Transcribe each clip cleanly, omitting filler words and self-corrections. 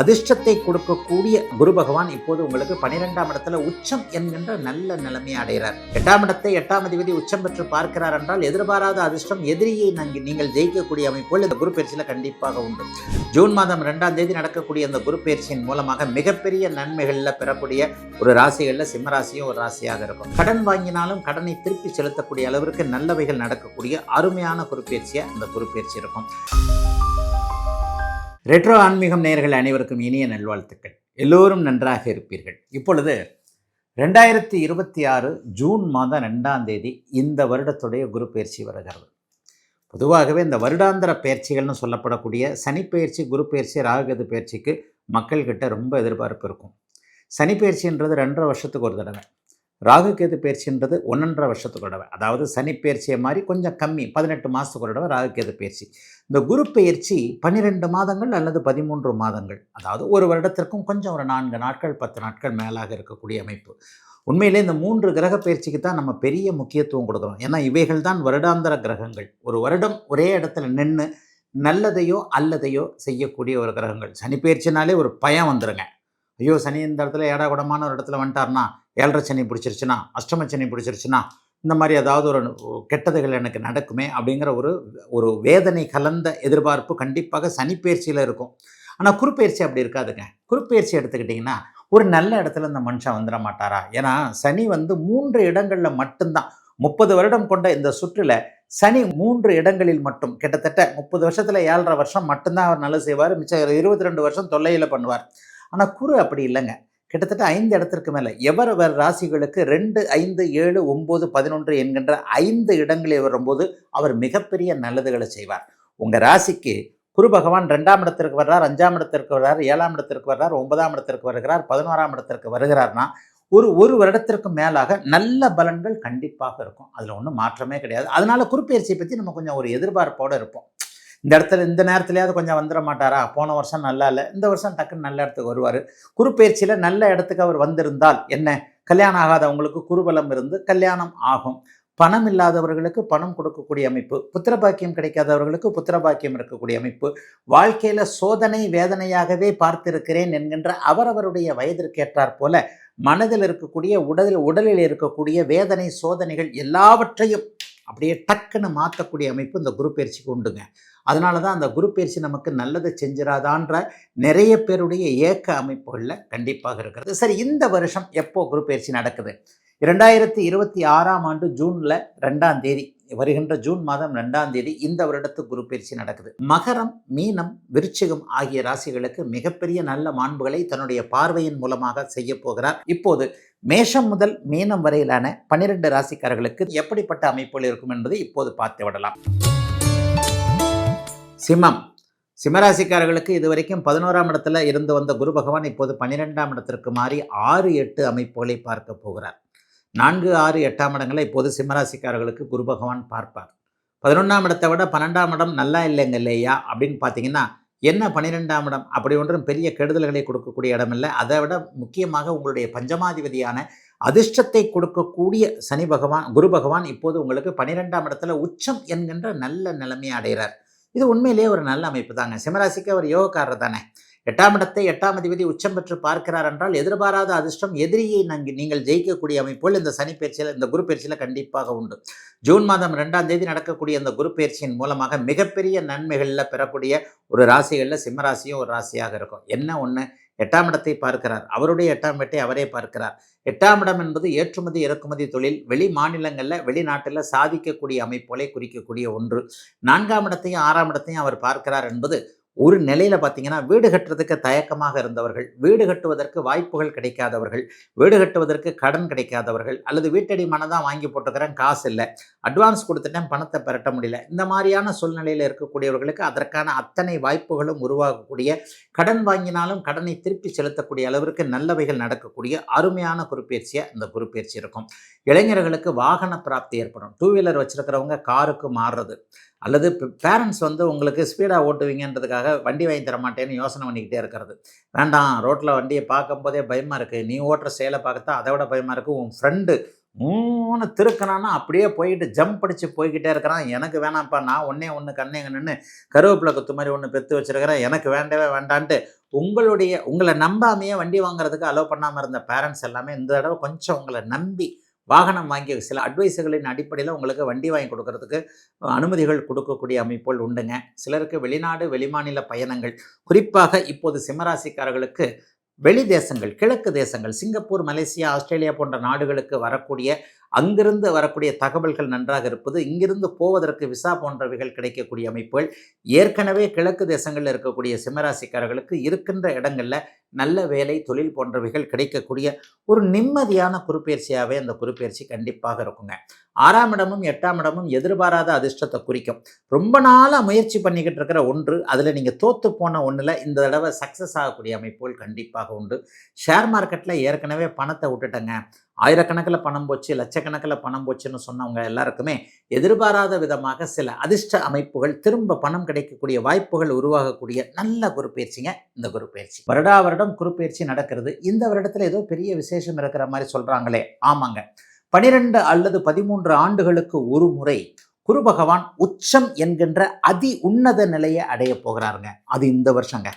அதிர்ஷ்டத்தை கொடுக்கக்கூடிய குரு பகவான் இப்போது உங்களுக்கு 12ஆம் இடத்துல உச்சம் என்கின்ற நல்ல நிலைமையை அடைகிறார். 8ஆம் இடத்தை 8ஆம் அதிபதி உச்சம் பெற்று பார்க்கிறார் என்றால் எதிர்பாராத அதிர்ஷ்டம், எதிரியை நீங்கள் ஜெயிக்கக்கூடிய அமைப்புகள் இந்த குரு பயிற்சியில் கண்டிப்பாக உண்டு. ஜூன் மாதம் 2ஆம் தேதி நடக்கக்கூடிய இந்த குரு பயிற்சியின் மூலமாக மிகப்பெரிய நன்மைகளில் பெறக்கூடிய ஒரு ராசிகளில் சிம்ம ராசியும் ஒரு ராசியாக இருக்கும். கடன் வாங்கினாலும் கடனை திருப்பி செலுத்தக்கூடிய அளவிற்கு நல்லவைகள் நடக்கக்கூடிய அருமையான குரு பயிற்சியாக இந்த குரு பயிற்சி இருக்கும். ரெட்ரோ ஆன்மீகம் நேயர்கள் அனைவருக்கும் இனிய நல்வாழ்த்துக்கள். எல்லோரும் நன்றாக இருப்பீர்கள். இப்பொழுது 2026 ஜூன் மாதம் 2ஆம் தேதி இந்த வருடத்துடைய குரு பயிற்சி வருகிறது. பொதுவாகவே இந்த வருடாந்திர பயிற்சிகள்னு சொல்லப்படக்கூடிய சனி பயிற்சி, குரு பயிற்சி, ராகுகேது பயிற்சிக்கு மக்கள்கிட்ட ரொம்ப எதிர்பார்ப்பு இருக்கும். சனி பயிற்சின்றது 2.5 வருஷத்துக்கு ஒரு தடவை, ராகுகேது பயிற்சின்றது 1.5 வருஷத்துக்கு ஒரு தடவை. அதாவது சனி பயிற்சியை மாதிரி கொஞ்சம் கம்மி, 18 மாதத்துக்கு ஒரு தடவை ராகுகேது பயிற்சி. இந்த குரு பயிற்சி 12 மாதங்கள் அல்லது 13 மாதங்கள், அதாவது ஒரு வருடத்திற்கும் கொஞ்சம் ஒரு 4 நாட்கள் 10 நாட்கள் மேலாக இருக்கக்கூடிய அமைப்பு. உண்மையிலே இந்த 3 கிரக பயிற்சிக்கு தான் நம்ம பெரிய முக்கியத்துவம் கொடுக்குறோம். ஏன்னா இவைகள் தான் வருடாந்திர கிரகங்கள். ஒரு வருடம் ஒரே இடத்துல நின்று நல்லதையோ அல்லதையோ செய்யக்கூடிய ஒரு கிரகங்கள். சனி பயிற்சினாலே ஒரு பயம் வந்துடுங்க. ஐயோ, சனி இந்த இடத்துல ஏடாகுடமான ஒரு இடத்துல வந்துட்டார்னா, 7.5 சனி பிடிச்சிருச்சுன்னா, அஷ்டம சனி பிடிச்சிருச்சுன்னா, இந்த மாதிரி ஏதாவது ஒரு கெட்டதுகள் எனக்கு நடக்குமே அப்படிங்கிற ஒரு வேதனை கலந்த எதிர்பார்ப்பு கண்டிப்பாக சனி பயிற்சியில் இருக்கும். ஆனால் குருப்பெயர்ச்சி அப்படி இருக்காதுங்க. குருப்பெயர்ச்சி எடுத்துக்கிட்டிங்கன்னா ஒரு நல்ல இடத்துல இந்த மனுஷன் வந்துட மாட்டாரா? ஏன்னா சனி 3 இடங்களில் மட்டும்தான் 30 வருடம் கொண்ட இந்த சுற்றில் சனி 3 இடங்களில் மட்டும் கிட்டத்தட்ட 30 வருஷத்தில் 7.5 வருஷம் மட்டும்தான் அவர் நல்லது செய்வார். மிச்சம் 22 வருஷம் தொல்லையில் பண்ணுவார். ஆனால் குரு அப்படி இல்லைங்க. கிட்டத்தட்ட 5 இடத்திற்கு மேலே எவர் ராசிகளுக்கு 2, 5, 7, 9, 11 என்கின்ற 5 இடங்களில் வரும்போது அவர் மிகப்பெரிய நல்லதுகளை செய்வார். உங்கள் ராசிக்கு குரு பகவான் 2ஆம் இடத்திற்கு வர்றார், 5ஆம் இடத்திற்கு வர்றார், 7ஆம் இடத்திற்கு வர்றார், 9ஆம் இடத்திற்கு வருகிறார், 11ஆம் இடத்திற்கு வருகிறார்னா ஒரு வருடத்திற்கு மேலாக நல்ல பலன்கள் கண்டிப்பாக இருக்கும். அதில் ஒன்றும் மாற்றமே கிடையாது. அதனால குருப்பெயர்ச்சியை பற்றி நம்ம கொஞ்சம் ஒரு எதிர்பார்ப்போடு இருப்போம். இந்த இடத்துல இந்த நேரத்துலையாவது கொஞ்சம் வந்துட மாட்டாரா? போன வருஷம் நல்லா இல்லை, இந்த வருஷம் டக்குன்னு நல்ல இடத்துக்கு வருவார். குருப்பெயர்ச்சியில் நல்ல இடத்துக்கு அவர் வந்திருந்தால் என்ன, கல்யாணம் ஆகாதவங்களுக்கு குருபலம் இருந்து கல்யாணம் ஆகும். பணம் இல்லாதவர்களுக்கு பணம் கொடுக்கக்கூடிய அமைப்பு, புத்திரபாக்கியம் கிடைக்காதவர்களுக்கு புத்திரபாக்கியம் இருக்கக்கூடிய அமைப்பு, வாழ்க்கையில் சோதனை வேதனையாகவே பார்த்திருக்கிறேன் என்கின்ற அவரவருடைய வயதிற்கேற்றாற் போல மனதில் இருக்கக்கூடிய உடலில் இருக்கக்கூடிய வேதனை சோதனைகள் எல்லாவற்றையும் அப்படியே டக்குன்னு மாற்றக்கூடிய அமைப்பு இந்த குரு பயிற்சிக்கு உண்டுங்க. அதனால தான் அந்த குரு பயிற்சி நமக்கு நல்லதை செஞ்சிடாதான்ற நிறைய பேருடைய ஏக்க அமைப்புகளில் கண்டிப்பாக இருக்கிறது. சரி, இந்த வருஷம் எப்போ குரு பயிற்சி நடக்குது? 2026ஆம் ஆண்டு ஜூனில் 2ஆம் தேதி, வருகின்ற ஜூன் மாதம் 2ஆம் தேதி இந்த வருடத்துக்கு குரு பயிற்சி நடக்குது. மகரம், மீனம், விருச்சிகம் ஆகிய ராசிகளுக்கு மிகப்பெரிய நல்ல மாண்புகளை தன்னுடைய பார்வையின் மூலமாக செய்ய போகிறார். இப்போது மேஷம் முதல் மீனம் வரையிலான 12 ராசிக்காரர்களுக்கு எப்படிப்பட்ட அமைப்புகள் இருக்கும் என்பதை இப்போது பார்த்து விடலாம். சிம்மராசிக்காரர்களுக்கு இதுவரைக்கும் 11ஆம் இடத்துல இருந்து வந்த குரு பகவான் இப்போது 12ஆம் இடத்திற்கு மாறி 6, 8 அமைப்புகளை பார்க்க போகிறார். 4, 6, 8ஆம் இடங்களை இப்போது சிம்மராசிக்காரர்களுக்கு குரு பகவான் பார்ப்பார். 11ஆம் இடத்தை விட 12ஆம் இடம் நல்லா இல்லைங்க இல்லையா அப்படின்னு பார்த்தீங்கன்னா, என்ன 12ஆம் இடம் அப்படி ஒன்றும் பெரிய கெடுதல்களை கொடுக்கக்கூடிய இடம் இல்லை. அதை விட முக்கியமாக உங்களுடைய பஞ்சமாதிபதியான அதிர்ஷ்டத்தை கொடுக்கக்கூடிய சனி பகவான், குரு பகவான் இப்போது உங்களுக்கு 12ஆம் இடத்துல உச்சம் என்கின்ற நல்ல நிலைமையை அடைகிறார். இது உண்மையிலேயே ஒரு நல்ல அமைப்பு தாங்க. சிம்மராசிக்கு அவர் யோகக்காரர் தானே. 8ஆம் இடத்தை 8ஆம் அதிபதி உச்சம் பெற்று பார்க்கிறார் என்றால் எதிர்பாராத அதிர்ஷ்டம், எதிரியை நீங்கள் ஜெயிக்கக்கூடிய அமைப்புகள் இந்த சனி பயிற்சியில், இந்த குரு பயிற்சியில் கண்டிப்பாக உண்டு. ஜூன் மாதம் 2ஆம் தேதி நடக்கக்கூடிய இந்த குரு பயிற்சியின் மூலமாக மிகப்பெரிய நன்மைகளில் பெறக்கூடிய ஒரு ராசிகளில் சிம்மராசியும் ஒரு ராசியாக இருக்கும். என்ன ஒன்று, 8ஆம் இடத்தை பார்க்கிறார். அவருடைய 8ஆம் இடத்தை அவரே பார்க்கிறார். 8ஆம் இடம் என்பது ஏற்றுமதி இறக்குமதி தொழில், வெளி மாநிலங்களில் வெளிநாட்டில் சாதிக்கக்கூடிய அமைப்புகளை குறிக்கக்கூடிய ஒன்று. 4ஆம் இடத்தையும் 6ஆம் இடத்தையும் அவர் பார்க்கிறார் என்பது ஒரு நிலையில் பார்த்தீங்கன்னா, வீடு கட்டுறதுக்கு தயக்கமாக இருந்தவர்கள், வீடு கட்டுவதற்கு வாய்ப்புகள் கிடைக்காதவர்கள், வீடு கட்டுவதற்கு கடன் கிடைக்காதவர்கள், அல்லது வீட்டடி மனை தான் வாங்கி போட்டுக்கிறேன், காசு இல்லை, அட்வான்ஸ் கொடுத்துட்டேன், பணத்தை பெரட்ட முடியல, இந்த மாதிரியான சூழ்நிலையில் இருக்கக்கூடியவர்களுக்கு அதற்கான அத்தனை வாய்ப்புகளும் உருவாகக்கூடிய, கடன் வாங்கினாலும் கடனை திருப்பி செலுத்தக்கூடிய அளவிற்கு நல்லவைகள் நடக்கக்கூடிய அருமையான குருப்பெயர்ச்சியாக இந்த குருப்பெயர்ச்சி இருக்கும். இளைஞர்களுக்கு வாகன பிராப்தி ஏற்படும். 2 வீலர் வச்சுருக்கிறவங்க காருக்கு மாறுறது, அல்லது பேரண்ட்ஸ் உங்களுக்கு ஸ்பீடாக ஓட்டுவீங்கன்றதுக்காக வண்டி வாங்கி தர மாட்டேன்னு யோசனை பண்ணிக்கிட்டே இருக்கிறது. வேண்டாம், ரோட்டில் வண்டியை பார்க்கும்போதே பயமாக இருக்குது, நீ ஓட்டுற செயலை பார்க்கத்தான் அதை விட பயமாக இருக்குது, உன் ஃப்ரெண்டு திருக்கனான்னா அப்படியே போயிட்டு ஜம்ப் அடித்து போய்கிட்டே இருக்கிறான், எனக்கு வேணாம்ப்பா, நான் ஒன்று கண்ணே நின்று கருவேப்பிலை குத்து மாதிரி ஒன்று பெற்று வச்சுருக்கிறேன், எனக்கு வேண்டவே வேண்டான்ட்டு உங்களை நம்பாமையே வண்டி வாங்குறதுக்கு அலோவ் பண்ணாமல் இருந்த பேரண்ட்ஸ் எல்லாமே இந்த தடவை கொஞ்சம் உங்களை நம்பி வாகனம் வாங்கி சில அட்வைஸுகளின் அடிப்படையில் உங்களுக்கு வண்டி வாங்கி கொடுக்கறதுக்கு அனுமதிகள் கொடுக்கக்கூடிய அமைப்புகள் உண்டுங்க. சிலருக்கு வெளிநாடு வெளிமாநில பயணங்கள், குறிப்பாக இப்போது சிம்மராசிக்காரர்களுக்கு வெளி தேசங்கள், கிழக்கு தேசங்கள், சிங்கப்பூர், மலேசியா, ஆஸ்திரேலியா போன்ற நாடுகளுக்கு அங்கிருந்து வரக்கூடிய தகவல்கள் நன்றாக இருப்பது, இங்கிருந்து போவதற்கு விசா போன்றவைகள் கிடைக்கக்கூடிய அமைப்புகள், ஏற்கனவே கிழக்கு தேசங்களில் இருக்கக்கூடிய சிம்மராசிக்காரர்களுக்கு இருக்கின்ற இடங்களில் நல்ல வேலை, தொழில் போன்றவைகள் கிடைக்கக்கூடிய ஒரு நிம்மதியான குருப்பெயர்ச்சியாகவே அந்த குருப்பெயர்ச்சி கண்டிப்பாக இருக்குங்க. 6ஆம் இடமும் 8ஆம் இடமும் எதிர்பாராத அதிர்ஷ்டத்தை குறிக்கும். ரொம்ப நாளாக முயற்சி பண்ணிக்கிட்டு இருக்கிற ஒன்று, அதில் நீங்கள் தோற்று போன ஒன்றில் இந்த தடவை சக்ஸஸ் ஆகக்கூடிய அமைப்புகள் கண்டிப்பாக உண்டு. ஷேர் மார்க்கெட்டில் ஏற்கனவே பணத்தை விட்டுட்டேங்க, ஆயிரக்கணக்கில் பணம் போச்சு, லட்சக்கணக்கில் பணம் போச்சுன்னு சொன்னவங்க எல்லாருக்குமே எதிர்பாராத விதமாக சில அதிர்ஷ்ட அமைப்புகள், திரும்ப பணம் கிடைக்கக்கூடிய வாய்ப்புகள் உருவாகக்கூடிய நல்ல குருப்பெயர்ச்சிங்க இந்த குருப்பெயர்ச்சி. வருடா வருடம் குருப்பெயர்ச்சி நடக்கிறது. இந்த வருடத்தில் ஏதோ பெரிய விசேஷம் இருக்கிற மாதிரி சொல்கிறாங்களே, ஆமாங்க. 12 அல்லது 13 ஆண்டுகளுக்கு ஒரு முறை குரு பகவான் உச்சம் என்கின்ற அதி உன்னத நிலையை அடைய போகிறாருங்க. அது இந்த வருஷங்க.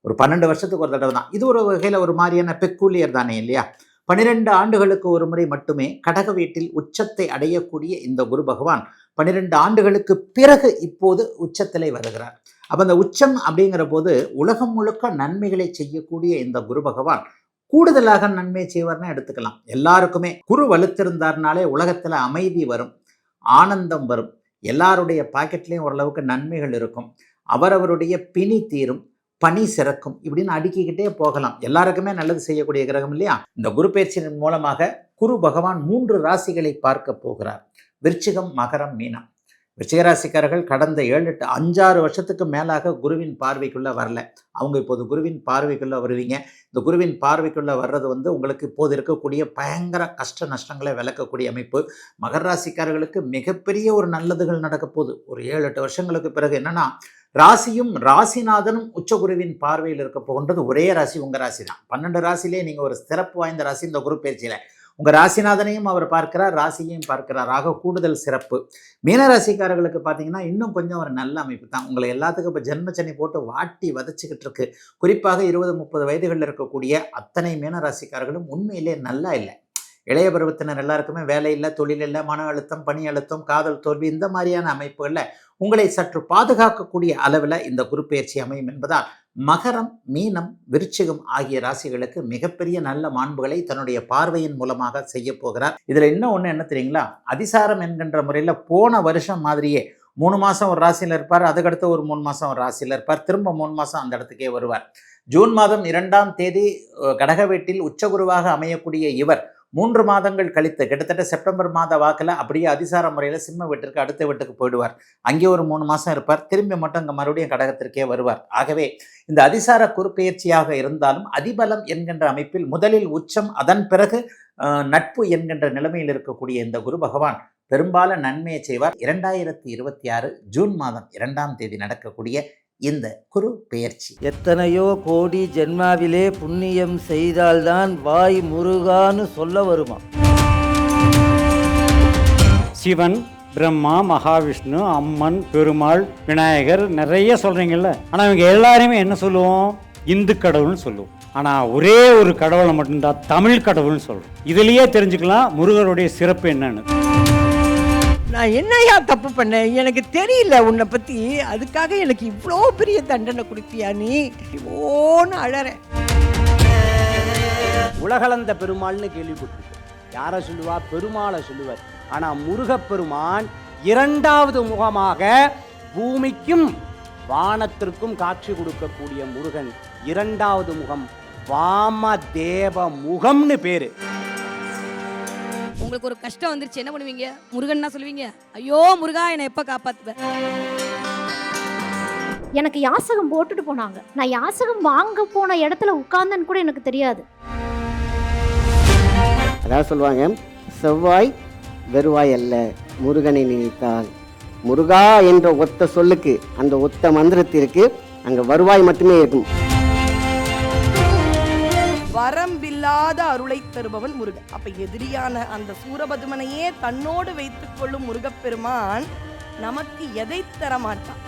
ஒரு 12 வருஷத்துக்கு ஒரு தடவை தான். இது ஒரு வகையில் ஒரு மாதிரியான பெக்கூலியர் தானே இல்லையா? 12 ஆண்டுகளுக்கு ஒரு முறை மட்டுமே கடக வீட்டில் உச்சத்தை அடையக்கூடிய இந்த குரு பகவான் 12 ஆண்டுகளுக்கு பிறகு இப்போது உச்சத்திலே வருகிறார். அப்போ அந்த உச்சம் அப்படிங்கிற போது உலகம் முழுக்க நன்மைகளை செய்யக்கூடிய இந்த குரு பகவான் கூடுதலாக நன்மை செய்வார்னு எடுத்துக்கலாம். எல்லாருக்குமே குரு வலுத்திருந்தார்னாலே உலகத்தில் அமைதி வரும், ஆனந்தம் வரும், எல்லாருடைய பாக்கெட்லேயும் ஓரளவுக்கு நன்மைகள் இருக்கும், அவரவருடைய பிணி தீரும், பணி சிறக்கும், இப்படின்னு அடுக்கிக்கிட்டே போகலாம். எல்லாருக்குமே நல்லது செய்யக்கூடிய கிரகம் இல்லையா? இந்த குரு பயிற்சியின் மூலமாக குரு பகவான் 3 ராசிகளை பார்க்க போகிறார். விருச்சிகம், மகரம், மீனம். விருச்சிகராசிக்காரர்கள் கடந்த 5-6 வருஷத்துக்கு மேலாக குருவின் பார்வைக்குள்ளே வரல. அவங்க இப்போது குருவின் பார்வைக்குள்ளே வருவீங்க. இந்த குருவின் பார்வைக்குள்ளே வர்றது உங்களுக்கு இப்போது இருக்கக்கூடிய பயங்கர கஷ்ட நஷ்டங்களை விளக்கக்கூடிய அமைப்பு. மகர ராசிக்காரர்களுக்கு மிகப்பெரிய ஒரு நல்லதுகள் நடக்க போகுது. ஒரு 7-8 வருஷங்களுக்கு பிறகு என்னன்னா, ராசியும் ராசிநாதனும் உச்சகுருவின் பார்வையில் இருக்க போகின்றது. ஒரே ராசி உங்கள் ராசி தான். 12 ராசிலே நீங்கள் ஒரு சிறப்பு வாய்ந்த ராசி இந்த குரு பயிற்சியில். உங்கள் ராசிநாதனையும் அவர் பார்க்கிறார், ராசியையும் பார்க்கிறார். ஆக கூடுதல் சிறப்பு. மீனராசிக்காரர்களுக்கு பார்த்தீங்கன்னா இன்னும் கொஞ்சம் ஒரு நல்ல அமைப்பு தான். உங்களை எல்லாத்துக்கும் இப்போ ஜென்மச்சனி போட்டு வாட்டி வதச்சிக்கிட்டு இருக்கு. குறிப்பாக 20-30 வயதுகளில் இருக்கக்கூடிய அத்தனை மீனராசிக்காரர்களும் உண்மையிலே நல்லா இல்லை. இளைய பருவத்தினர் எல்லாருக்குமே வேலை இல்லை, தொழில் இல்லை, மன அழுத்தம், பணி அழுத்தம், காதல் தோல்வி, இந்த மாதிரியான அமைப்புகளில் உங்களை சற்று பாதுகாக்கக்கூடிய அளவில் இந்த குரு பயிற்சி அமையும் என்பதால் மகரம், மீனம், விருச்சிகம் ஆகிய ராசிகளுக்கு மிகப்பெரிய நல்ல மாண்புகளை தன்னுடைய பார்வையின் மூலமாக செய்ய போகிறார். இதில் இன்னும் ஒன்று என்ன தெரியுங்களா? அதிசாரம் என்கின்ற முறையில் போன வருஷம் மாதிரியே 3 மாதம் ஒரு ராசியில் இருப்பார், அதுக்கடுத்து ஒரு 3 மாதம் ஒரு ராசியில் இருப்பார், திரும்ப 3 மாதம் அந்த இடத்துக்கே வருவார். ஜூன் மாதம் 2ஆம் தேதி கடக வீட்டில் உச்சகுருவாக அமையக்கூடிய இவர் 3 மாதங்கள் கழித்து கிட்டத்தட்ட செப்டம்பர் மாத வாக்கில் அப்படியே அதிசார முறையில் சிம்ம வீட்டிற்கு அடுத்த வீட்டுக்கு போயிடுவார். அங்கே ஒரு 3 மாதம் இருப்பார், திரும்பி மட்டும் அங்கே மறுபடியும் கடகத்திற்கே வருவார். ஆகவே இந்த அதிசார குறுப்பெயர்ச்சியாக இருந்தாலும் அதிபலம் என்கின்ற அமைப்பில் முதலில் உச்சம், அதன் பிறகு நட்பு என்கின்ற நிலைமையில் இருக்கக்கூடிய இந்த குரு பகவான் பெரும்பாலும் நன்மையை செய்வார். 2026 ஜூன் மாதம் 2ஆம் தேதி நடக்கக்கூடிய இந்த குரு பெயர்ச்சி. எத்தனையோ கோடி ஜென்மாவிலே புண்ணியம் செய்தால்தான் வாய் முருகான்னு சொல்ல வருமா? சிவன், பிரம்மா, மகாவிஷ்ணு, அம்மன், பெருமாள், விநாயகர் நிறைய சொல்றீங்கல்ல. ஆனா இவங்க எல்லாருமே என்ன சொல்லுவோம்? இந்து கடவுள்னு சொல்லுவோம். ஆனா ஒரே ஒரு கடவுளை மட்டும்தான் தமிழ் கடவுள்னு சொல்றோம். இதுலயே தெரிஞ்சுக்கலாம் முருகருடைய சிறப்பு என்னன்னு. நான் என்னையா தப்பு பண்ணேன்? எனக்கு தெரியல உன்னை பற்றி, அதுக்காக எனக்கு இவ்வளோ பெரிய தண்டனை கொடுத்தியா நீ? ஓன்னு அழறேன். உலகளந்த பெருமாள்னு கேள்விப்பட்டிருக்கோம். யாரை சொல்லுவா? பெருமாளை சொல்லுவார். ஆனால் முருகப்பெருமான் 2வது முகமாக பூமிக்கும் வானத்திற்கும் காட்சி கொடுக்கக்கூடிய முருகன் 2வது முகம் வாமதேவ முகம்னு பேரு. உங்களுக்கு ஒரு கஷ்டம் வந்துருச்சு, என்ன பண்ணுவீங்க? முருகன்னா சொல்லுவீங்க, ஐயோ முருகா என்னை எப்ப காப்பாத்துவ? எனக்கு யாசகம் போட்டுட்டு போனாங்க. நான் யாசகம் வாங்க போன இடத்துல உட்கார்ந்தன்னு கூட எனக்கு தெரியாது. அதாவது சொல்லுவாங்க, செவ்வாய் வெறுவாய் அல்ல, முருகனை நினைத்தால். முருகா என்ற ஒத்த சொல்லுக்கு, அந்த ஒத்த மந்திரத்திற்கு அங்க வருவாய் மட்டுமே இருக்கும். வரம்பில்லாத அருளை தருபவன் முருகன். அப்ப எதிரியான அந்த சூரபதுமனையே தன்னோடு வைத்துக் கொள்ளும் முருகப்பெருமான் நமக்கு எதை தர மாட்டான்?